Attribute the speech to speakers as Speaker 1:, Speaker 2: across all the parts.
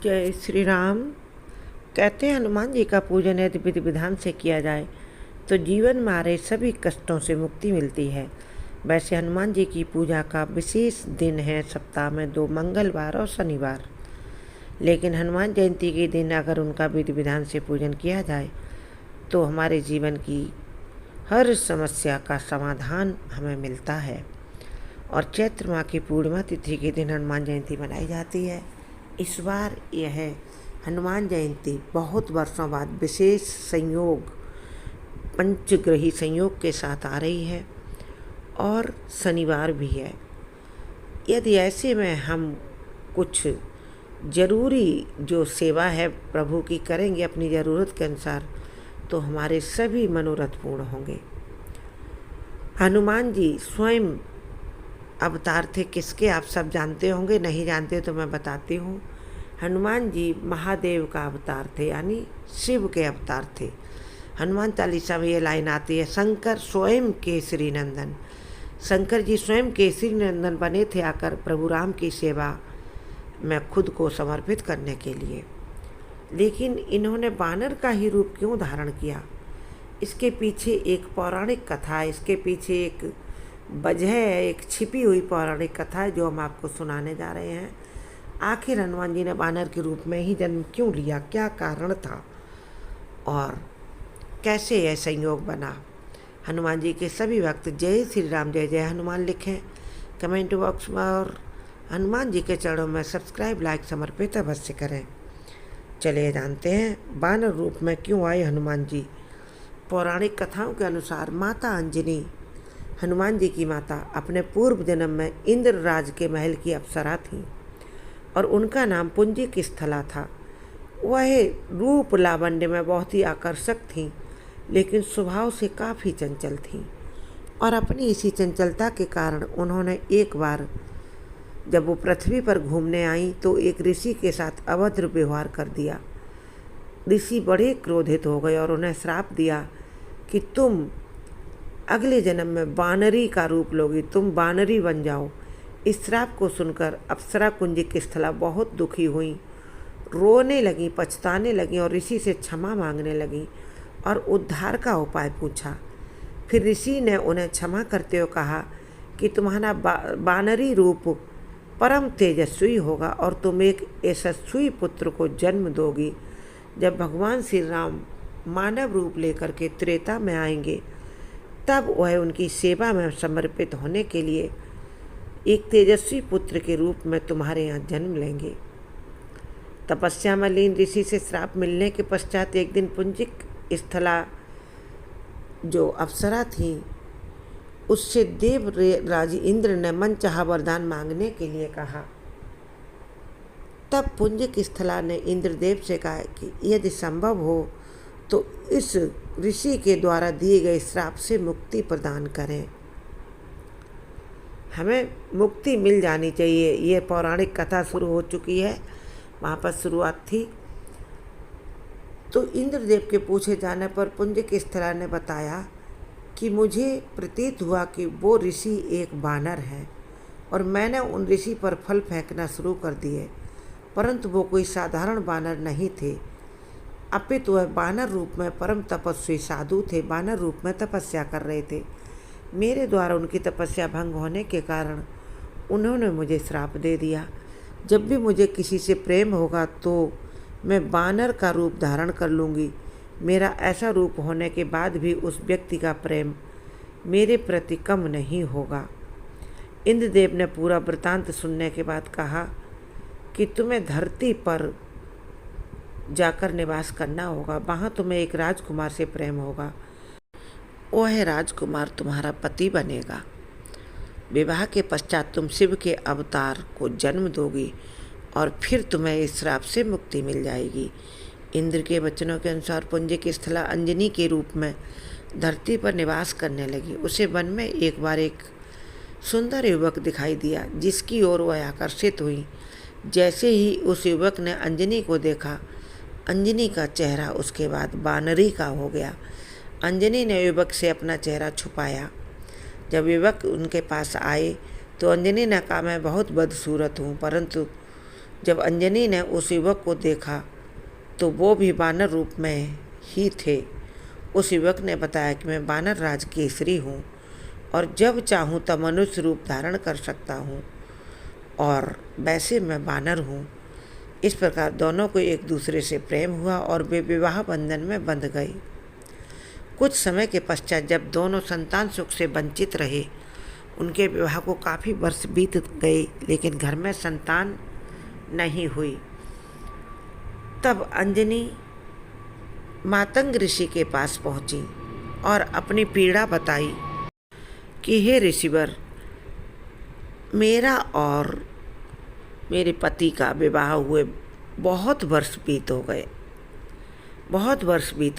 Speaker 1: जय श्री राम। कहते हैं हनुमान जी का पूजन यदि विधि विधान से किया जाए तो जीवन में आ रहे सभी कष्टों से मुक्ति मिलती है। वैसे हनुमान जी की पूजा का विशेष दिन है सप्ताह में 2 मंगलवार और शनिवार। लेकिन हनुमान जयंती के दिन अगर उनका विधि विधान से पूजन किया जाए तो हमारे जीवन की हर समस्या का समाधान हमें मिलता है। और चैत्र माह की पूर्णिमा तिथि के दिन हनुमान जयंती मनाई जाती है। इस बार यह हनुमान जयंती बहुत वर्षों बाद विशेष संयोग, पंचग्रही संयोग के साथ आ रही है और शनिवार भी है। यदि ऐसे में हम कुछ ज़रूरी जो सेवा है प्रभु की करेंगे अपनी ज़रूरत के अनुसार तो हमारे सभी मनोरथ पूर्ण होंगे। हनुमान जी स्वयं अवतार थे किसके, आप सब जानते होंगे। नहीं जानते तो मैं बताती हूँ। हनुमान जी महादेव का अवतार थे, यानी शिव के अवतार थे। हनुमान चालीसा में ये लाइन आती है, शंकर स्वयं केसरी नंदन। शंकर जी स्वयं केसरी नंदन बने थे आकर प्रभु राम की सेवा में खुद को समर्पित करने के लिए। लेकिन इन्होंने बानर का ही रूप क्यों धारण किया, इसके पीछे एक पौराणिक कथा है, इसके पीछे एक वजह है, एक छिपी हुई पौराणिक कथा है जो हम आपको सुनाने जा रहे हैं। आखिर हनुमान जी ने बानर के रूप में ही जन्म क्यों लिया, क्या कारण था और कैसे यह संयोग बना। हनुमान जी के सभी भक्त जय श्री राम जय जय हनुमान लिखें कमेंट बॉक्स में और हनुमान जी के चरणों में सब्सक्राइब लाइक समर्पित अवश्य करें। चलिए जानते हैं बानर रूप में क्यों आए हनुमान जी। पौराणिक कथाओं के अनुसार माता अंजनी, हनुमान जी की माता, अपने पूर्व जन्म में इंद्रराज के महल की अप्सरा थीं और उनका नाम पुंजिक स्थला था। वह रूप लावण्य में बहुत ही आकर्षक थीं, लेकिन स्वभाव से काफ़ी चंचल थीं और अपनी इसी चंचलता के कारण उन्होंने एक बार जब वो पृथ्वी पर घूमने आईं तो एक ऋषि के साथ अभद्र व्यवहार कर दिया। ऋषि बड़े क्रोधित हो गए और उन्हें श्राप दिया कि तुम अगले जन्म में बानरी का रूप लोगी, तुम बानरी बन जाओ। इस श्राप को सुनकर अप्सरा कुंजिक स्थला बहुत दुखी हुई, रोने लगी, पछताने लगी और ऋषि से क्षमा मांगने लगी और उद्धार का उपाय पूछा। फिर ऋषि ने उन्हें क्षमा करते हुए कहा कि तुम्हारा बानरी रूप परम तेजस्वी होगा और तुम एक यशस्वी पुत्र को जन्म दोगी। जब भगवान श्री राम मानव रूप लेकर के त्रेता में आएंगे तब वह उनकी सेवा में समर्पित होने के लिए एक तेजस्वी पुत्र के रूप में तुम्हारे यहाँ जन्म लेंगे। तपस्या में लीन ऋषि से श्राप मिलने के पश्चात एक दिन पुंजिक स्थला जो अप्सरा थी उससे देवराज इंद्र ने मनचाहा वरदान मांगने के लिए कहा। तब पुंजिक स्थला ने इंद्रदेव से कहा कि यदि संभव हो तो इस ऋषि के द्वारा दिए गए श्राप से मुक्ति प्रदान करें, हमें मुक्ति मिल जानी चाहिए। ये पौराणिक कथा शुरू हो चुकी है, वहाँ पर शुरुआत थी। तो इंद्रदेव के पूछे जाने पर पुंजिक स्थला ने बताया कि मुझे प्रतीत हुआ कि वो ऋषि एक बानर है और मैंने उन ऋषि पर फल फेंकना शुरू कर दिए, परंतु वो कोई साधारण बानर नहीं थे, अपितु वह बानर रूप में परम तपस्वी साधु थे, बानर रूप में तपस्या कर रहे थे। मेरे द्वारा उनकी तपस्या भंग होने के कारण उन्होंने मुझे श्राप दे दिया। जब भी मुझे किसी से प्रेम होगा तो मैं बानर का रूप धारण कर लूँगी। मेरा ऐसा रूप होने के बाद भी उस व्यक्ति का प्रेम मेरे प्रति कम नहीं होगा। इंद्रदेव ने पूरा वृतांत सुनने के बाद कहा कि तुम्हें धरती पर जाकर निवास करना होगा, वहाँ तुम्हें एक राजकुमार से प्रेम होगा, वह राजकुमार तुम्हारा पति बनेगा। विवाह के पश्चात तुम शिव के अवतार को जन्म दोगी और फिर तुम्हें इस श्राप से मुक्ति मिल जाएगी। इंद्र के वचनों के अनुसार पुंजिक स्थला अंजनी के रूप में धरती पर निवास करने लगी। उसे वन में एक बार एक सुंदर युवक दिखाई दिया जिसकी ओर वह आकर्षित हुई। जैसे ही उस युवक ने अंजनी को देखा, अंजनी का चेहरा उसके बाद बानरी का हो गया। अंजनी ने युवक से अपना चेहरा छुपाया। जब युवक उनके पास आए तो अंजनी ने कहा, मैं बहुत बदसूरत हूँ, परंतु जब अंजनी ने उस युवक को देखा तो वो भी वानर रूप में ही थे। उस युवक ने बताया कि मैं वानर राज केसरी हूँ और जब चाहूँ तब मनुष्य रूप धारण कर सकता हूँ और वैसे मैं वानर हूँ। इस प्रकार दोनों को एक दूसरे से प्रेम हुआ और वे विवाह बंधन में बंध गए। कुछ समय के पश्चात जब दोनों संतान सुख से वंचित रहे, उनके विवाह को काफ़ी वर्ष बीत गए लेकिन घर में संतान नहीं हुई। तब अंजनी मातंग ऋषि के पास पहुंची और अपनी पीड़ा बताई कि हे ऋषिवर, मेरा और मेरे पति का विवाह हुए बहुत वर्ष बीत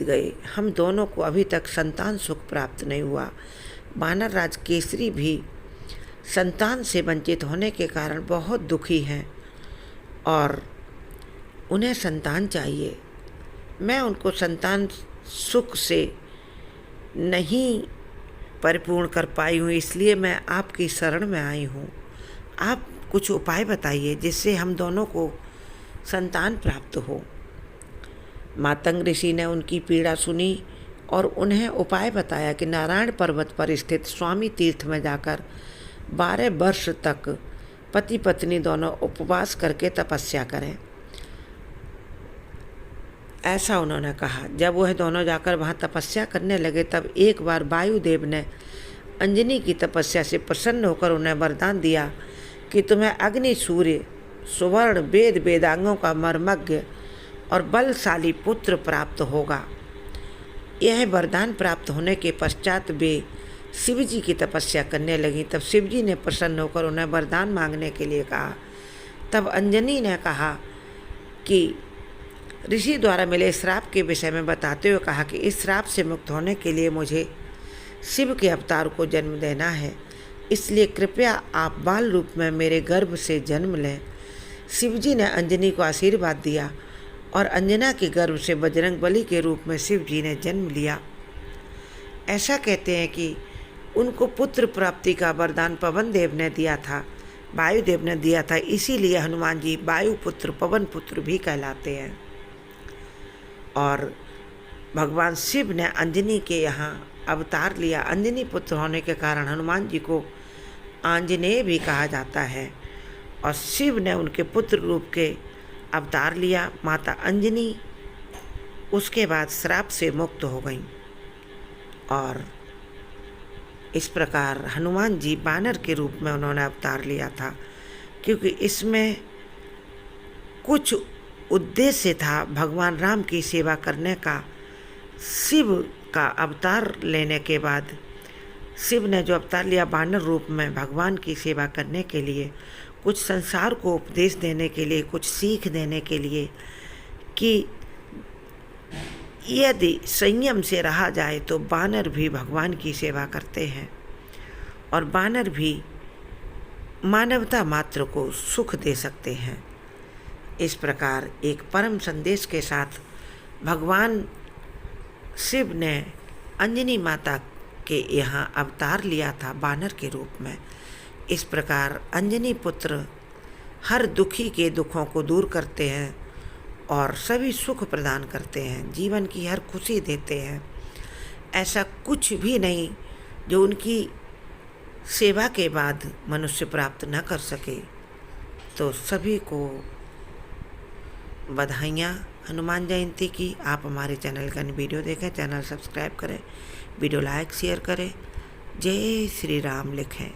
Speaker 1: गए। हम दोनों को अभी तक संतान सुख प्राप्त नहीं हुआ। वानर राज केसरी भी संतान से वंचित होने के कारण बहुत दुखी हैं और उन्हें संतान चाहिए। मैं उनको संतान सुख से नहीं परिपूर्ण कर पाई हूँ, इसलिए मैं आपकी शरण में आई हूँ। आप कुछ उपाय बताइए जिससे हम दोनों को संतान प्राप्त हो। मातंग ऋषि ने उनकी पीड़ा सुनी और उन्हें उपाय बताया कि नारायण पर्वत पर स्थित स्वामी तीर्थ में जाकर 12 वर्ष तक पति पत्नी दोनों उपवास करके तपस्या करें। ऐसा उन्होंने कहा। जब वह दोनों जाकर वहाँ तपस्या करने लगे तब एक बार वायुदेव ने अंजनी की तपस्या से प्रसन्न होकर उन्हें वरदान दिया कि तुम्हें अग्नि, सूर्य, सुवर्ण, वेद, वेदांगों का मर्मज्ञ और बलशाली पुत्र प्राप्त होगा। यह वरदान प्राप्त होने के पश्चात वे शिव जी की तपस्या करने लगी। तब शिव जी ने प्रसन्न होकर उन्हें वरदान मांगने के लिए कहा। तब अंजनी ने कहा कि ऋषि द्वारा मिले श्राप के विषय में बताते हुए कहा कि इस श्राप से मुक्त होने के लिए मुझे शिव के अवतार को जन्म देना है, इसलिए कृपया आप बाल रूप में मेरे गर्भ से जन्म लें। शिव जी ने अंजनी को आशीर्वाद दिया और अंजना के गर्भ से बजरंगबली के रूप में शिव जी ने जन्म लिया। ऐसा कहते हैं कि उनको पुत्र प्राप्ति का वरदान पवन देव ने दिया था, वायुदेव ने दिया था, इसीलिए हनुमान जी वायुपुत्र, पवन पुत्र भी कहलाते हैं। और भगवान शिव ने अंजनी के यहाँ अवतार लिया। अंजनी पुत्र होने के कारण हनुमान जी को आंजनेय भी कहा जाता है और शिव ने उनके पुत्र रूप के अवतार लिया। माता अंजनी उसके बाद श्राप से मुक्त हो गईं और इस प्रकार हनुमान जी वानर के रूप में उन्होंने अवतार लिया था, क्योंकि इसमें कुछ उद्देश्य था भगवान राम की सेवा करने का। शिव का अवतार लेने के बाद शिव ने जो अवतार लिया वानर रूप में भगवान की सेवा करने के लिए, कुछ संसार को उपदेश देने के लिए, कुछ सीख देने के लिए कि यदि संयम से रहा जाए तो वानर भी भगवान की सेवा करते हैं और वानर भी मानवता मात्र को सुख दे सकते हैं। इस प्रकार एक परम संदेश के साथ भगवान शिव ने अंजनी माता के यहाँ अवतार लिया था वानर के रूप में। इस प्रकार अंजनी पुत्र हर दुखी के दुखों को दूर करते हैं और सभी सुख प्रदान करते हैं, जीवन की हर खुशी देते हैं। ऐसा कुछ भी नहीं जो उनकी सेवा के बाद मनुष्य प्राप्त न कर सके। तो सभी को बधाइयाँ हनुमान जयंती की। आप हमारे चैनल का वीडियो देखें, चैनल सब्सक्राइब करें, वीडियो लाइक शेयर करें, जय श्री राम लिखें।